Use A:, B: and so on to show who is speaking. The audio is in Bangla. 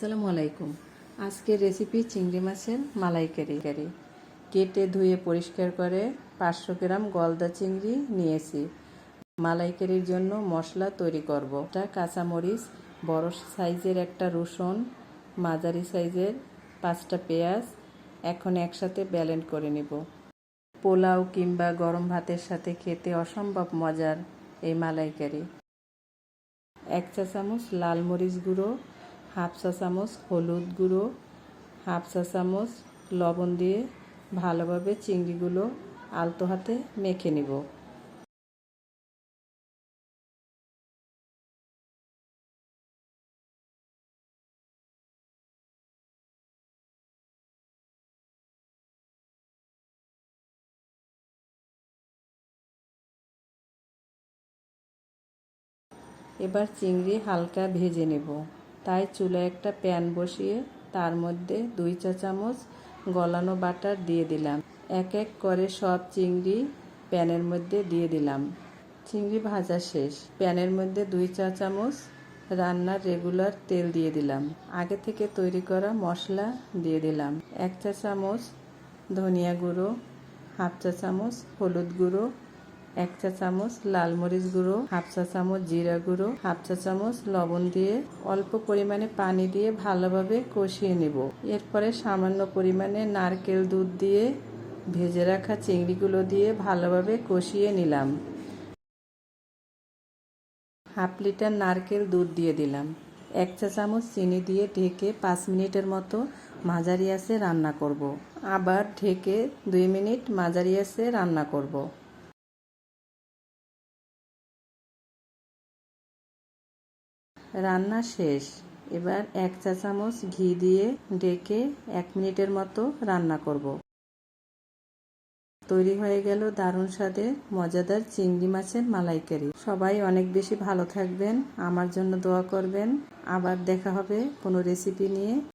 A: আসসালামু আলাইকুম। আজকের রেসিপি চিংড়ি মাছের মালাইকারি। কেটে ধুয়ে পরিষ্কার করে 500 গ্রাম গলদা চিংড়ি নিয়েছি। মালাইকারির জন্য মশলা তৈরি করব। একটা কাঁচামরিচ, বড় সাইজের একটা রসুন, মাঝারি সাইজের 5টা পেঁয়াজ এখন একসাথে ব্লেন্ড করে নিব। পোলাও কিংবা গরম ভাতের সাথে খেতে অসম্ভব মজার এই মালাইকারি। 1 চা চামচ লাল মরিচ গুঁড়ো, হাফ চা চামচ হলুদ গুঁড়ো, হাফ চা চামচ লবণ দিয়ে ভালোভাবে চিংড়িগুলো আলতো হাতে মেখে নিব। এবার চিংড়ি হালকা ভেজে নেব। তাই চুলায় একটা প্যান বসিয়ে তার মধ্যে 2 চা চামচ গলানো বাটার দিয়ে দিলাম। এক এক করে সব চিংড়ি প্যানের মধ্যে দিয়ে দিলাম। চিংড়ি ভাজা শেষ। প্যানের মধ্যে 2 চা চামচ রান্নার রেগুলার তেল দিয়ে দিলাম। আগে থেকে তৈরি করা মশলা দিয়ে দিলাম। 1 চা চামচ ধনিয়া গুঁড়ো, হাফ চা চামচ হলুদ গুঁড়ো, 1 চা চামচ লাল মরিচ গুঁড়ো, হাফ চা চামচ জিরা গুঁড়ো, হাফ চা চামচ লবণ দিয়ে অল্প পরিমাণে পানি দিয়ে ভালোভাবে কষিয়ে নেব। এরপরে সামান্য পরিমাণে নারকেল দুধ দিয়ে ভেজে রাখা চিংড়িগুলো দিয়ে ভালোভাবে কষিয়ে নিলাম। হাফ লিটার নারকেল দুধ দিয়ে দিলাম। 1 চা চামচ চিনি দিয়ে ঢেকে 5 মিনিটের মতো মাঝারি আঁচে রান্না করব। আবার ঢেকে 2 মিনিট মাঝারি আঁচে রান্না করব। রান্না শেষ। এবার 1 চা চামচ ঘি দিয়ে ঢেকে 1 মিনিটের মতো রান্না করব। তৈরি হয়ে গেল দারুণ স্বাদের মজাদার চিংড়ি মাছের মালাইকারি। সবাই অনেক বেশি ভালো থাকবেন, আমার জন্য দোয়া করবেন। আবার দেখা হবে কোনো রেসিপি নিয়ে।